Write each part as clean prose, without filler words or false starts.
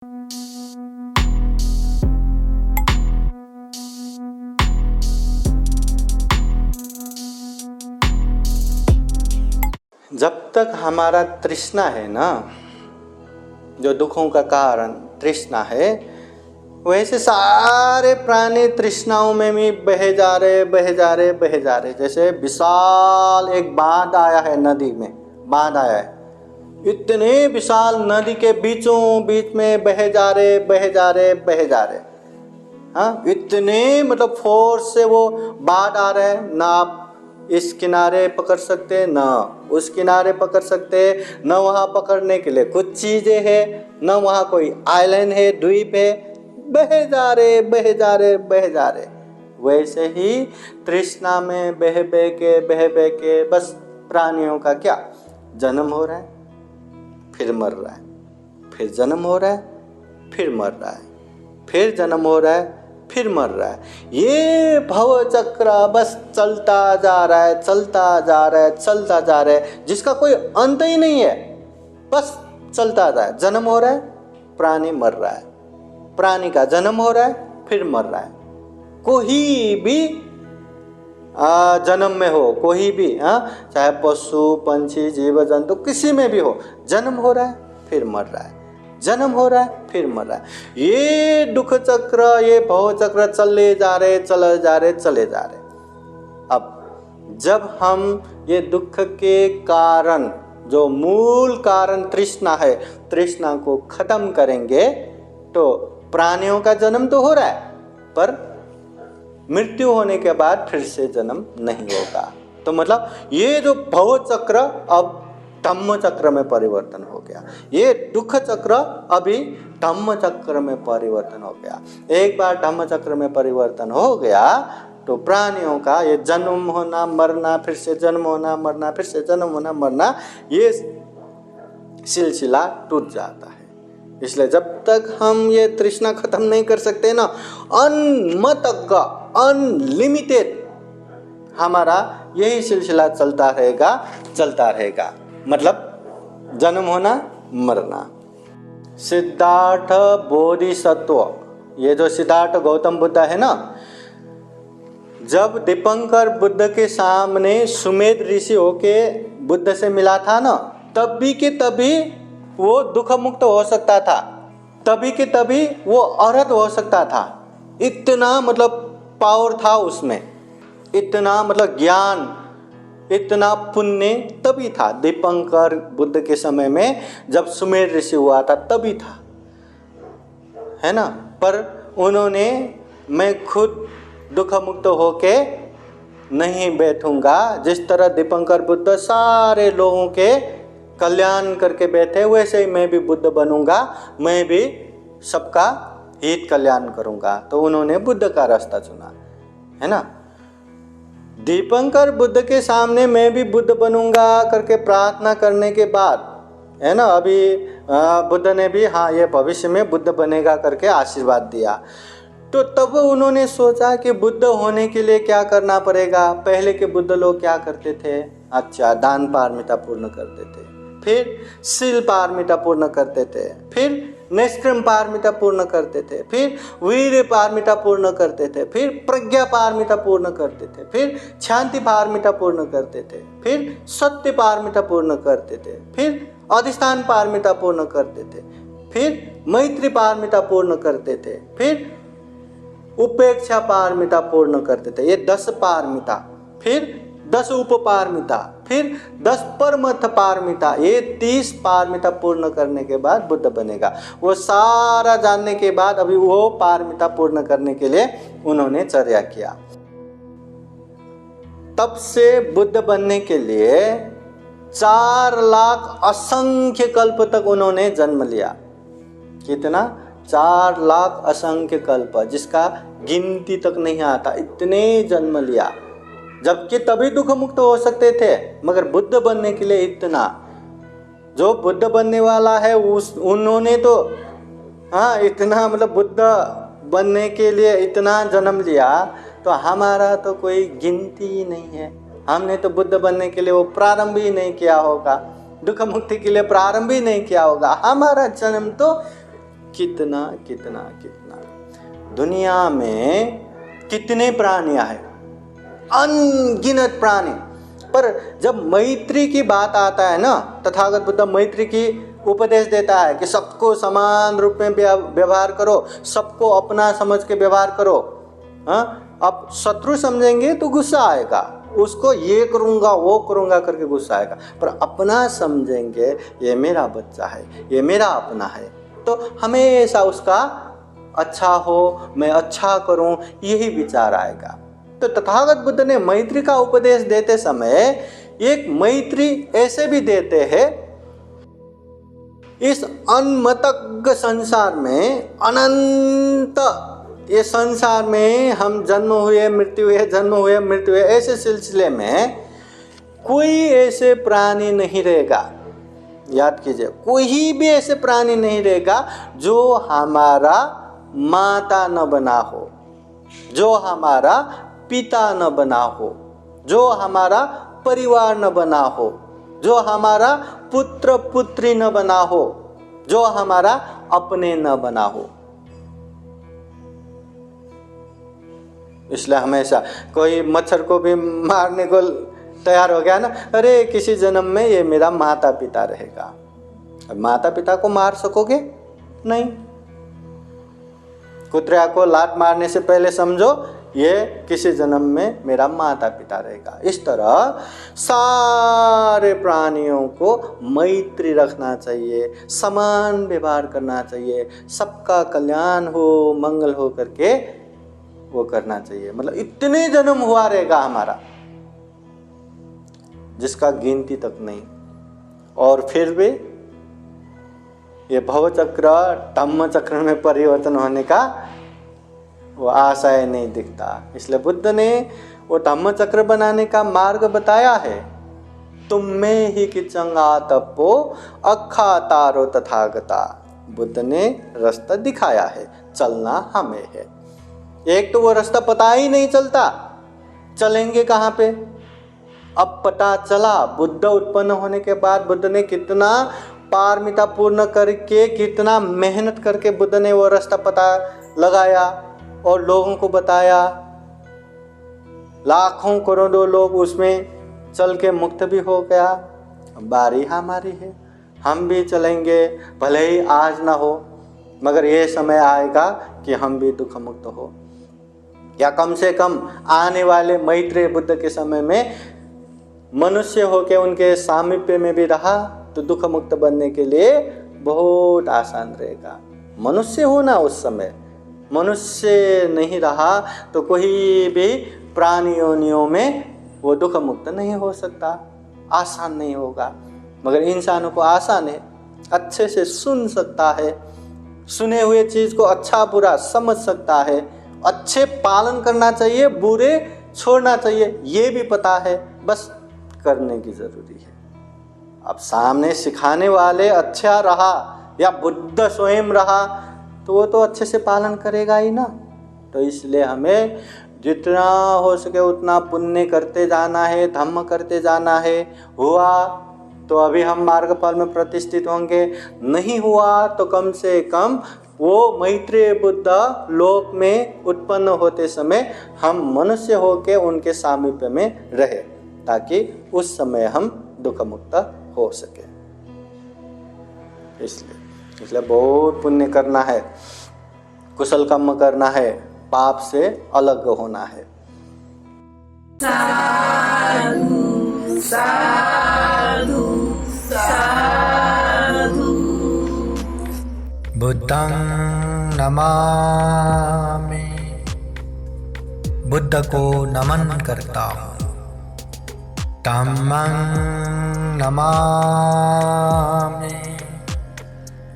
जब तक हमारा तृष्णा है ना, जो दुखों का कारण तृष्णा है, वैसे सारे प्राणी तृष्णाओं में भी बहे जा रहे। जैसे विशाल एक बांध आया है, नदी में बांध आया है, इतने विशाल नदी के बीचों बीच में बहे जा रहे। हाँ, इतने मतलब फोर्स से वो बाढ़ आ रहे हैं, ना आप इस किनारे पकड़ सकते, ना उस किनारे पकड़ सकते, न वहाँ पकड़ने के लिए कुछ चीज़ें हैं, न वहाँ कोई आइलैंड है, द्वीप है, बहे जा रहे। वैसे ही तृष्णा में बह के बस प्राणियों का क्या जन्म हो रहा है, फिर मर रहा है, फिर जन्म हो रहा है, फिर मर रहा है, फिर जन्म हो रहा है, फिर मर रहा है। ये भव चक्र बस चलता जा रहा है, जिसका कोई अंत ही नहीं है, बस चलता जा रहा है। जन्म हो रहा है, प्राणी मर रहा है, प्राणी का जन्म हो रहा है, फिर मर रहा है। कोई भी जन्म में हो, कोई भी चाहे पशु पंछी जीव जंतु किसी में भी हो, जन्म हो रहा है, फिर मर रहा है, जन्म हो रहा है, फिर मर रहा है। ये दुख चक्र, ये भव चक्र चले जा रहे। अब जब हम ये दुख के कारण, जो मूल कारण तृष्णा है, तृष्णा को खत्म करेंगे तो प्राणियों का जन्म तो हो रहा है, पर मृत्यु होने के बाद फिर से जन्म नहीं होगा। तो मतलब ये जो भव चक्र अब धम्म चक्र में परिवर्तन हो गया, ये दुख चक्र अभी धम्म चक्र में परिवर्तन हो गया। एक बार धम्म चक्र में परिवर्तन हो गया तो प्राणियों का ये जन्म होना मरना, फिर से जन्म होना मरना, फिर से जन्म होना मरना, ये सिलसिला टूट जाता है। इसलिए जब तक हम ये तृष्णा खत्म नहीं कर सकते ना, अनलिमिटेड हमारा यही सिलसिला चलता रहेगा। मतलब जन्म होना मरना। सिद्धार्थ बोधिसत्व, ये जो सिद्धार्थ गौतम बुद्ध है ना, जब दीपंकर बुद्ध के सामने सुमेध ऋषि होके बुद्ध से मिला था ना, तभी के तभी वो दुख मुक्त हो सकता था, तभी के तभी वो अरहत हो सकता था। इतना मतलब पावर था उसमें, इतना मतलब ज्ञान, इतना पुण्य तभी था। दीपंकर बुद्ध के समय में जब सुमेर ऋषि हुआ था तभी था, है ना। पर उन्होंने मैं खुद दुख मुक्त होके नहीं बैठूंगा, जिस तरह दीपंकर बुद्ध सारे लोगों के कल्याण करके बैठे, वैसे ही मैं भी बुद्ध बनूंगा, मैं भी सबका हित कल्याण करूंगा। तो उन्होंने बुद्ध का रास्ता चुना, है ना। दीपंकर बुद्ध के सामने मैं भी बुद्ध बनूंगा करके प्रार्थना करने के बाद, है ना, अभी बुद्ध ने भी हाँ ये भविष्य में बुद्ध बनेगा करके आशीर्वाद दिया। तो तब उन्होंने सोचा कि बुद्ध होने के लिए क्या करना पड़ेगा। पहले के बुद्ध लोग क्या करते थे, अच्छा दान पारमिता पूर्ण करते थे, फिर शील पारमिता पूर्ण करते थे, फिर निष्क्रम पारमिता पूर्ण करते थे, फिर वीर पारमिता पूर्ण करते थे, फिर प्रज्ञा पारमिता पूर्ण करते थे, फिर शांति पारमिता पूर्ण करते थे, फिर सत्य पारमिता पूर्ण करते थे, फिर अधिष्ठान पारमिता पूर्ण करते थे, फिर मैत्री पारमिता पूर्ण करते थे, फिर उपेक्षा पारमिता पूर्ण करते थे। ये 10 पारमिता, फिर 10 उपपारमिता, फिर 10 परमथ पारमिता, ये 30 पारमिता पूर्ण करने के बाद बुद्ध बनेगा। वो सारा जानने के बाद अभी वो पारमिता पूर्ण करने के लिए उन्होंने चर्या किया। तब से बुद्ध बनने के लिए 4 लाख असंख्य कल्प तक उन्होंने जन्म लिया। कितना? 4 लाख असंख्य कल्प, जिसका गिनती तक नहीं आता, इतने जन्म लिया। जबकि तभी दुख मुक्त हो सकते थे, मगर बुद्ध बनने के लिए इतना, जो बुद्ध बनने वाला है उन्होंने तो इतना मतलब बुद्ध बनने के लिए इतना जन्म लिया, तो हमारा तो कोई गिनती ही नहीं है। हमने तो बुद्ध बनने के लिए वो प्रारंभ ही नहीं किया होगा, दुख मुक्ति के लिए प्रारंभ ही नहीं किया होगा। हमारा जन्म तो कितना कितना कितना दुनिया में कितने प्राणियां हैं, अनगिनत प्राणी। पर जब मैत्री की बात आता है ना, तथागत बुद्ध मैत्री की उपदेश देता है कि सबको समान रूप में व्यवहार करो, सबको अपना समझ के व्यवहार करो। हाँ, अब शत्रु समझेंगे तो गुस्सा आएगा, उसको ये करूँगा वो करूँगा करके गुस्सा आएगा। पर अपना समझेंगे, ये मेरा बच्चा है, ये मेरा अपना है, तो हमेशा उसका अच्छा हो, मैं अच्छा करूँ, यही विचार आएगा। तो तथागत बुद्ध ने मैत्री का उपदेश देते समय एक मैत्री ऐसे भी देते हैं, इस अनमतज्ञ संसार में, अनंत ये संसार में हम जन्म हुए मृत्यु हुए, जन्म हुए मृत्यु हुए, ऐसे सिलसिले में कोई ऐसे प्राणी नहीं रहेगा, याद कीजिए, कोई भी ऐसे प्राणी नहीं रहेगा जो हमारा माता न बना हो, जो हमारा पिता न बना हो, जो हमारा परिवार न बना हो, जो हमारा पुत्र पुत्री न बना हो, जो हमारा अपने न बना हो। इसलिए हमेशा कोई मच्छर को भी मारने को तैयार हो गया ना, अरे किसी जन्म में ये मेरा माता पिता रहेगा। अब माता पिता को मार सकोगे? नहीं। कुत्रिया को लात मारने से पहले समझो ये किसी जन्म में मेरा माता पिता रहेगा। इस तरह सारे प्राणियों को मैत्री रखना चाहिए, समान व्यवहार करना चाहिए, सबका कल्याण हो, मंगल हो करके वो करना चाहिए। मतलब इतने जन्म हुआ रहेगा हमारा जिसका गिनती तक नहीं, और फिर भी ये भव चक्र धम्म चक्र में परिवर्तन होने का वो आशय नहीं दिखता। इसलिए बुद्ध ने वो धम्म चक्र बनाने का मार्ग बताया है। तुम में ही किचंगा तपो अखा तारो तथागता। बुद्ध ने रास्ता दिखाया है, चलना हमें है। एक तो वो रास्ता पता ही नहीं चलता, चलेंगे कहाँ पे? अब पता चला, बुद्ध उत्पन्न होने के बाद बुद्ध ने कितना पारमिता पूर्ण करके, कितना मेहनत करके बुद्ध ने वो रास्ता पता लगाया और लोगों को बताया। लाखों करोड़ों लोग उसमें चल के मुक्त भी हो गया। बारी हमारी है, हम भी चलेंगे, भले ही आज ना हो, मगर ये समय आएगा कि हम भी दुख मुक्त हो, या कम से कम आने वाले मैत्रेय बुद्ध के समय में मनुष्य होके उनके सामीप्य में भी रहा तो दुख मुक्त बनने के लिए बहुत आसान रहेगा। मनुष्य होना उस समय, मनुष्य नहीं रहा तो कोई भी प्राणी योनियों में वो दुख मुक्त नहीं हो सकता, आसान नहीं होगा। मगर इंसानों को आसान है, अच्छे से सुन सकता है, सुने हुए चीज़ को अच्छा बुरा समझ सकता है, अच्छे पालन करना चाहिए, बुरे छोड़ना चाहिए, ये भी पता है, बस करने की ज़रूरी है। अब सामने सिखाने वाले अच्छा रहा या बुद्ध स्वयं रहा तो वो तो अच्छे से पालन करेगा ही ना। तो इसलिए हमें जितना हो सके उतना पुण्य करते जाना है, धम्म करते जाना है। हुआ तो अभी हम मार्गफल में प्रतिष्ठित होंगे, नहीं हुआ तो कम से कम वो मैत्रेय बुद्ध लोक में उत्पन्न होते समय हम मनुष्य होके उनके सामीप्य में रहे, ताकि उस समय हम दुख मुक्त हो सके। इसलिए बहुत पुण्य करना है, कुशल कर्म करना है, पाप से अलग होना है। साधु साधु साधु। बुद्धं नमामि, बुद्ध को नमन करता हूँ। धम्मं नमामि,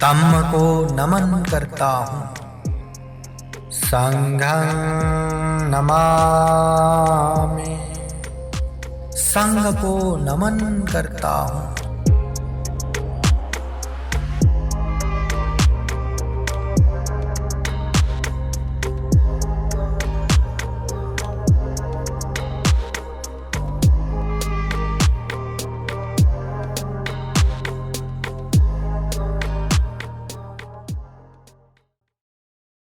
धम्म को नमन करता हूँ। संघं नमामि, संघ को नमन करता हूँ।